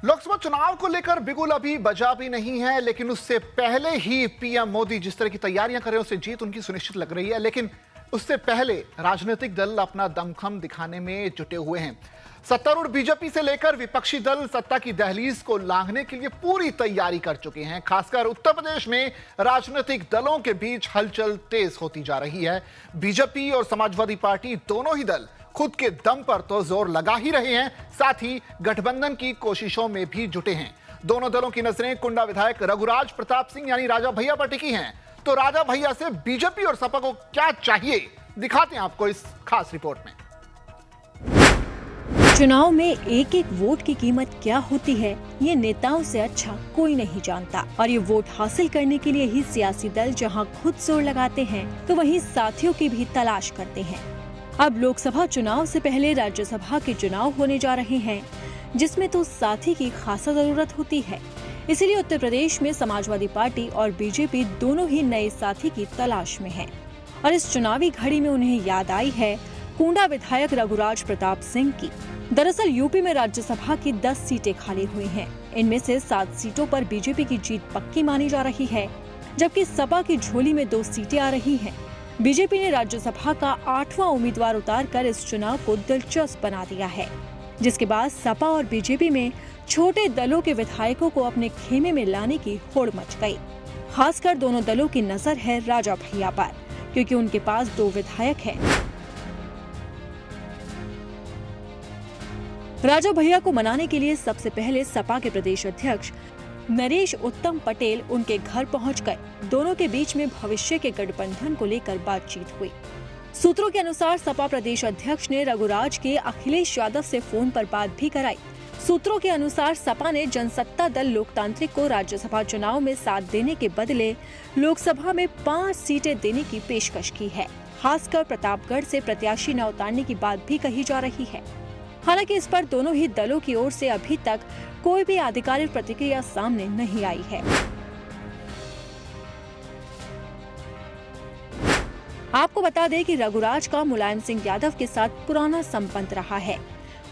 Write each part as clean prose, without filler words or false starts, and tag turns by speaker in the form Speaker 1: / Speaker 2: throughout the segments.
Speaker 1: लोकसभा चुनाव को लेकर बिगुल अभी बजा भी नहीं है, लेकिन उससे पहले ही पीएम मोदी जिस तरह की तैयारियां कर रहे हैं उससे जीत उनकी सुनिश्चित लग रही है। लेकिन उससे पहले राजनीतिक दल अपना दमखम दिखाने में जुटे हुए हैं। सत्तारूढ़ बीजेपी से लेकर विपक्षी दल सत्ता की दहलीज को लांघने के लिए पूरी तैयारी कर चुके हैं। खासकर उत्तर प्रदेश में राजनीतिक दलों के बीच हलचल तेज होती जा रही है। बीजेपी और समाजवादी पार्टी दोनों ही दल खुद के दम पर तो जोर लगा ही रहे हैं, साथ ही गठबंधन की कोशिशों में भी जुटे हैं। दोनों दलों की नजरें कुंडा विधायक रघुराज प्रताप सिंह यानी राजा भैया पर टिकी हैं। तो राजा भैया से बीजेपी और सपा को क्या चाहिए, दिखाते हैं आपको इस खास रिपोर्ट में।
Speaker 2: चुनाव में एक एक वोट की कीमत क्या होती है, ये नेताओं से अच्छा कोई नहीं जानता। और ये वोट हासिल करने के लिए ही सियासी दल जहां खुद जोर लगाते हैं, तो वहीं साथियों की भी तलाश करते हैं। अब लोकसभा चुनाव से पहले राज्यसभा के चुनाव होने जा रहे हैं, जिसमें तो साथी की खासा जरूरत होती है। इसीलिए उत्तर प्रदेश में समाजवादी पार्टी और बीजेपी दोनों ही नए साथी की तलाश में हैं। और इस चुनावी घड़ी में उन्हें याद आई है कुंडा विधायक रघुराज प्रताप सिंह की। दरअसल यूपी में राज्यसभा की 10 सीटें खाली हुई हैं। इनमें से 7 सीटों पर बीजेपी की जीत पक्की मानी जा रही है, जबकि सपा की झोली में 2 सीटें आ रही हैं। बीजेपी ने राज्यसभा का 8वां उम्मीदवार उतारकर इस चुनाव को दिलचस्प बना दिया है, जिसके बाद सपा और बीजेपी में छोटे दलों के विधायकों को अपने खेमे में लाने की होड़ मच गई। खासकर दोनों दलों की नजर है राजा भैया पर, क्योंकि उनके पास 2 विधायक हैं। राजा भैया को मनाने के लिए सबसे पहले सपा के प्रदेश अध्यक्ष नरेश उत्तम पटेल उनके घर पहुंच गए। दोनों के बीच में भविष्य के गठबंधन को लेकर बातचीत हुई। सूत्रों के अनुसार सपा प्रदेश अध्यक्ष ने रघुराज के अखिलेश यादव से फोन पर बात भी कराई। सूत्रों के अनुसार सपा ने जनसत्ता दल लोकतांत्रिक को राज्यसभा चुनाव में साथ देने के बदले लोकसभा में 5 सीटें देने की पेशकश की है। खासकर प्रतापगढ़ से प्रत्याशी न उतारने की बात भी कही जा रही है। हालांकि इस पर दोनों ही दलों की ओर से अभी तक कोई भी आधिकारिक प्रतिक्रिया सामने नहीं आई है। आपको बता दें कि रघुराज का मुलायम सिंह यादव के साथ पुराना संबंध रहा है।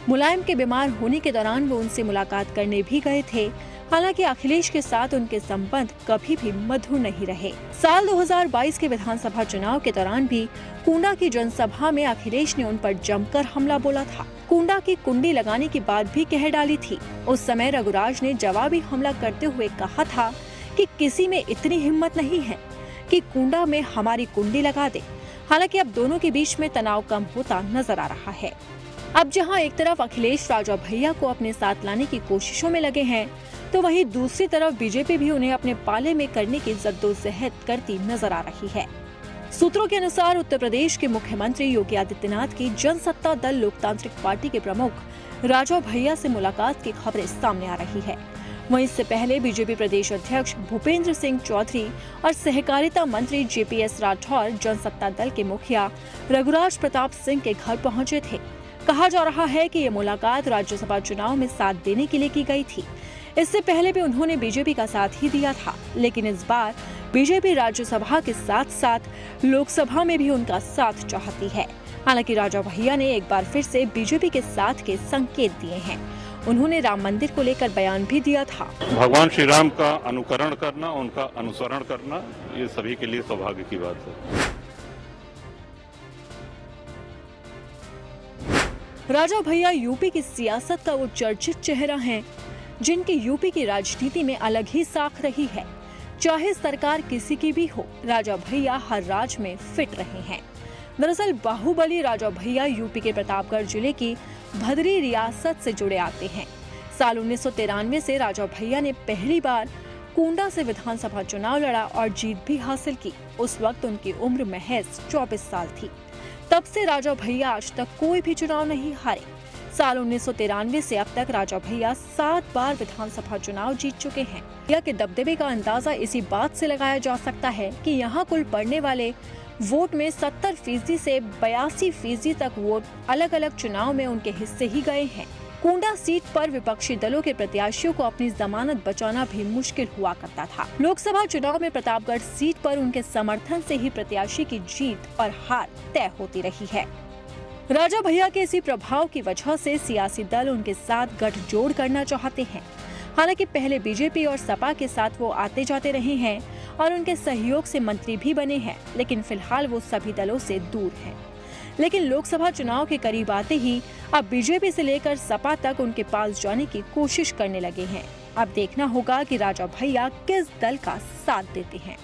Speaker 2: मुलायम के बीमार होने के दौरान वो उनसे मुलाकात करने भी गए थे। हालांकि अखिलेश के साथ उनके संबंध कभी भी मधुर नहीं रहे। साल 2022 के विधानसभा चुनाव के दौरान भी कुंडा की जनसभा में अखिलेश ने उन पर जमकर हमला बोला था। कुंडा की कुंडी लगाने की बात भी कह डाली थी। उस समय रघुराज ने जवाबी हमला करते हुए कहा था कि किसी में इतनी हिम्मत नहीं है कि कुंडा में हमारी कुंडी लगा दे। हालांकि अब दोनों के बीच में तनाव कम होता नजर आ रहा है। अब जहां एक तरफ अखिलेश राजा भैया को अपने साथ लाने की कोशिशों में लगे हैं, तो वहीं दूसरी तरफ बीजेपी भी उन्हें अपने पाले में करने की जद्दोजहद करती नजर आ रही है। सूत्रों के अनुसार उत्तर प्रदेश के मुख्यमंत्री योगी आदित्यनाथ की जनसत्ता दल लोकतांत्रिक पार्टी के प्रमुख राजा भैया से मुलाकात की खबरें सामने आ रही है। वहीं इससे पहले बीजेपी प्रदेश अध्यक्ष भूपेंद्र सिंह चौधरी और सहकारिता मंत्री जेपीएस राठौर जनसत्ता दल के मुखिया रघुराज प्रताप सिंह के घर पहुंचे थे। कहा जा रहा है कि ये मुलाकात राज्यसभा चुनाव में साथ देने के लिए की गई थी। इससे पहले भी उन्होंने बीजेपी का साथ ही दिया था, लेकिन इस बार बीजेपी राज्यसभा के साथ साथ लोकसभा में भी उनका साथ चाहती है। हालांकि राजा भैया ने एक बार फिर से बीजेपी के साथ के संकेत दिए हैं। उन्होंने राम मंदिर को लेकर बयान भी दिया था।
Speaker 3: भगवान श्री राम का अनुकरण करना, उनका अनुसरण करना, ये सभी के लिए सौभाग्य की बात है।
Speaker 2: राजा भैया यूपी की सियासत का वो चर्चित चेहरा हैं, जिनकी यूपी की राजनीति में अलग ही साख रही है। चाहे सरकार किसी की भी हो, राजा भैया हर राज में फिट रहे हैं। दरअसल बाहुबली राजा भैया यूपी के प्रतापगढ़ जिले की भदरी रियासत से जुड़े आते हैं। साल 1993 से राजा भैया ने पहली बार कुंडा से विधानसभा चुनाव लड़ा और जीत भी हासिल की। उस वक्त उनकी उम्र महज 24 साल थी। तब से राजा भैया आज तक कोई भी चुनाव नहीं हारे। साल 1993 से अब तक राजा भैया 7 बार विधानसभा चुनाव जीत चुके हैं। भैया के दबदबे का अंदाजा इसी बात से लगाया जा सकता है कि यहाँ कुल पड़ने वाले वोट में 70% से 82% तक वोट अलग अलग चुनाव में उनके हिस्से ही गए हैं। कुंडा सीट पर विपक्षी दलों के प्रत्याशियों को अपनी जमानत बचाना भी मुश्किल हुआ करता था। लोकसभा चुनाव में प्रतापगढ़ सीट पर उनके समर्थन से ही प्रत्याशी की जीत और हार तय होती रही है। राजा भैया के इसी प्रभाव की वजह से सियासी दल उनके साथ गठजोड़ करना चाहते हैं। हालांकि पहले बीजेपी और सपा के साथ वो आते जाते रहे हैं और उनके सहयोग से मंत्री भी बने हैं, लेकिन फिलहाल वो सभी दलों से दूर हैं। लेकिन लोकसभा चुनाव के करीब आते ही अब बीजेपी से लेकर सपा तक उनके पास जाने की कोशिश करने लगे हैं। अब देखना होगा कि राजा भैया किस दल का साथ देते हैं।